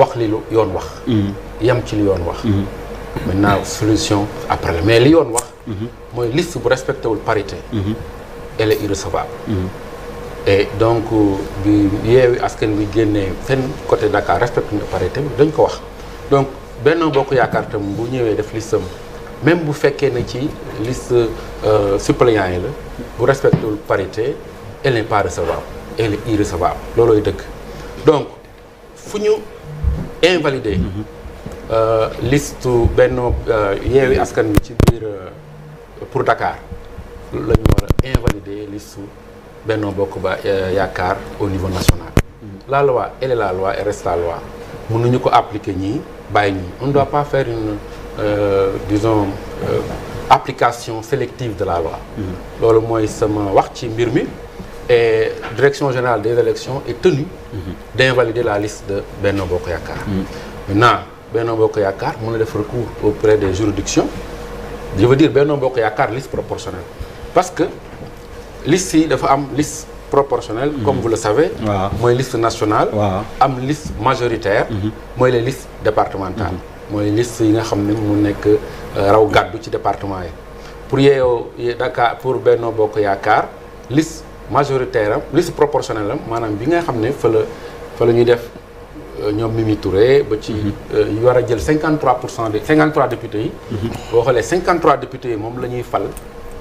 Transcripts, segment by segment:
wax li lu yoon wax. yam ci li yoon wax. maintenant solution après mais li yoon wax. mooy liste bu respecté wul parité. elle est irrecevable. et donc bi Yewwi Askan Wi génnee seen côté Dakar respecté na parité dañ ko wax donc Benno Bokk Yaakaar tam bu ñëwee def listam même bu fekkee ne ci liste suppléants yi la bu respecté wul parité elle n'est pas recevable elle est irrecevable loolooy dëgg donc fu ñu invalider liste Benno Yewwi Askan Wi ci biir pour Dakar la ñu war a invalider liste Benno Bokk Yaakaar au niveau national. La loi elle est la loi et reste la loi mënuñu ko appliquer ñii bàyyi ñii on ne doit pas faire une disons application sélective de la loi. loolu mooy sama wax ci mbir mi et direction générale des élections est tenue d'invalider la liste de Benno Bokk Yaakaar. Maintenant Benno Bokk Yaakaar mën na def recours auprès des juridictions je veux dire Benno Bokk Yaakaar liste proportionnelle parce que liste yi dafa am liste proportionnelle comme vous le savez mooy liste nationale am liste majoritaire mooy les listes départementales mooy liste yi nga xam ne mu nekk raw gàddu ci département yi pour Yewwi Dakar pour Benno Bokk Yaakaar liste majoritaire am liste proportionnelle am maanaam bi nga xam ne fa la ñuy def ñoom Mimi Touré ba ci yu war a jël 53% des 53 députés yi boo xoolee 53 députés yi moom la ñuy fal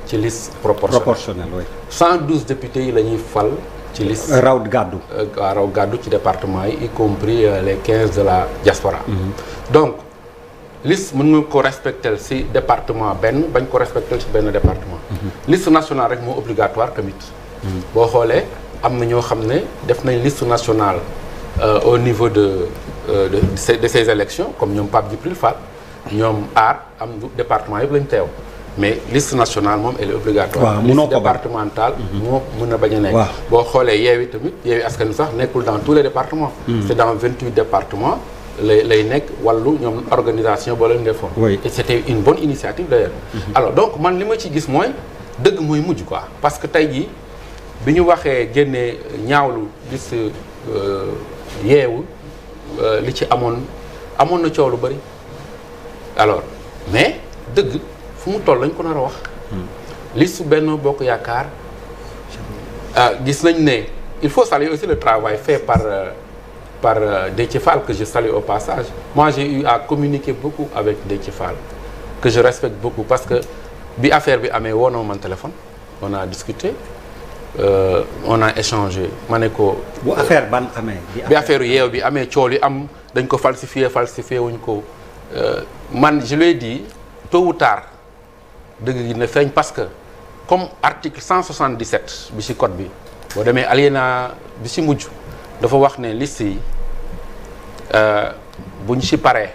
ci liste proportionnelle oui. 112 députés yi la ñuy fal ci liste raw gàddu raw gàddu ci département yi y compris les 15 de la diaspora donc liste mën nga ko respecter ci département benn bañ ko respecter ci benn département liste nationale rek moo obligatoire tamit boo xoolee am na ñoo xam ne def nañ liste nationale au niveau de ces élections comme ñoom Pape Djibril Fall ñoom aar am département yëpp lañ teew mais liste nationale moom elle est obligatoire. liste départementale moo mën a bañ a nekk. boo xoolee Yewwi tamit Yewwi Askan Wi sax nekkul dans tous les départements. c'est dans 28 départements lay nekk wàllu ñoom organisation boo leen defoon. et c'était une bonne initiative d'ailleurs. alors donc man li ma ci gis mooy dëgg mooy mujj quoi parce que tey jii bi ñu waxee génnee ñaawlu liste Yewwi li ci amoon na coow lu bari alors mais dëgg. fu mu toll lañ ko nar a wax liste Benno Bokk Yaakaar gis nañ ne il faut saluer aussi le travail fait par Déthié Fall que je salue au passage moi j'ai eu à communiquer beaucoup avec Déthié Fall que je respecte beaucoup parce que bi affaire bi amee woo na man téléphone on a discuté on a échangé ma ne ko bu affaire ban amee bi affaire Yewwi bi amee cool yi am dañ ko falsifié wuñ ko man je lui ai dit tôt ou tard dëgg gi na feeñ parce que comme article 177 bi ci code bi boo demee alinéa bi ci mujj dafa wax ne liste yi buñ ci paree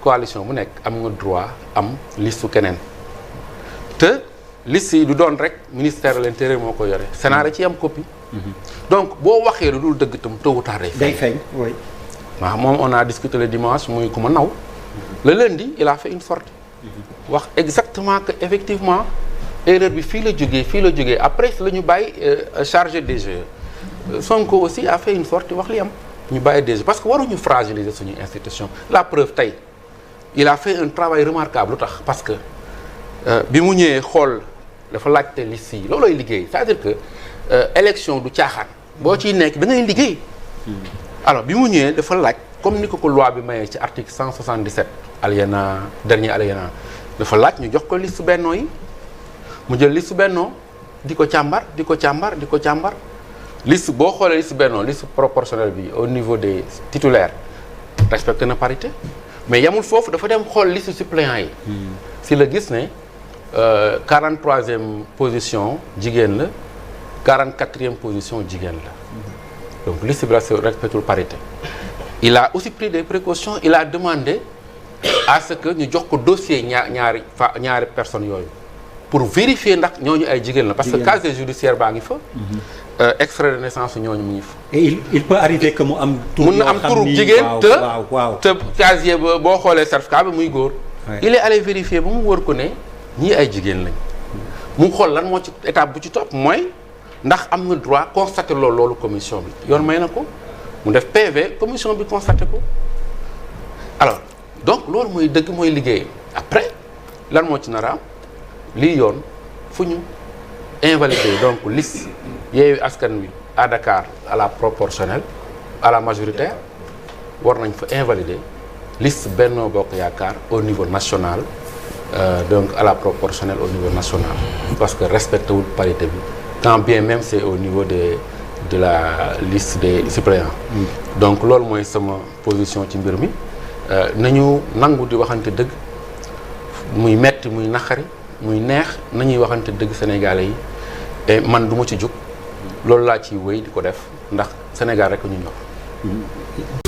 coalition bu nekk am nga droit am liste su keneen te liste yi du doon rek ministère de l'intérieur moo ko yore Sénat ci am copie donc boo waxee lu dul dëgg tam tôt ou tard day feeñ oui waaw moom on a discuté le dimanche muy ku ma naw le lundi il a fait une sortie wax exactement que effectivement erreur bi fii la jógee après la ñu bàyyi chargé DG Sonko aussi a fait une sortie wax li am ñu bàyyi DG parce que waruñu fragiliser suñu institution la preuve tey il a fait un travail remarquable lu tax parce que bi mu ñëwee xool dafa laajte liste yi loolooy liggéey c'est-à-dire que élection du caaxaan boo ciy nekk da ngay liggéey alors bi mu ñëwee dafa laaj comme ni ko loi bi mayee ci article 177 alinéa dernier alinéa dafa laaj ñu jox ko liste Benno yi mu jël liste Benno di ko càmbar liste boo xoolee liste Benno liste proportionnelle bi au niveau des titulaires respecté na parité mais yamul foofu dafa dem xool liste suppléants yi si la gis ne 43e position jigéen la 44e position jigéen la donc liste bi respectul parité il a aussi pris des précautions il a demandé à ce que ñu jox ko dossier ñaari personnes yooyu pour vérifier ndax ñooñu ay jigéen la parce que casier judiciaire baa ngi fa extrait de naissance ñooñu mu ngi fa et il peut arriver que mu am mun na am turu jigéen te casier ba boo xoolee certificat bi muy góor il est allé vérifier ba mu wóor ko ne ñii ay jigéen lañ mu xool lan moo ci étape bu ci topp mooy ndax am na droit constater loolu commission bi yoon may na ko mu def PV commission bi constaté ko alors donc loolu mooy dëgg mooy liggéey après lan moo ci nar a am lii yoon fu ñu invalider donc liste Yewwi Askan Wi à Dakar à la proportionnelle à la majoritaire war nañ fa invalider liste Benno Bokk Yaakaar au niveau national donc à la proportionnelle au niveau national parce que respecté wul parité bi quand bien même c'est au niveau de la liste des suppléants donc loolu mooy sama position ci mbir mi nañu nangu di waxante dëgg muy metti muy naqari muy neex nañuy waxante dëgg sénégalais yi et man du ma ci jóg loolu laa ciy wéy di ko def ndax Sénégal rek ñu ñor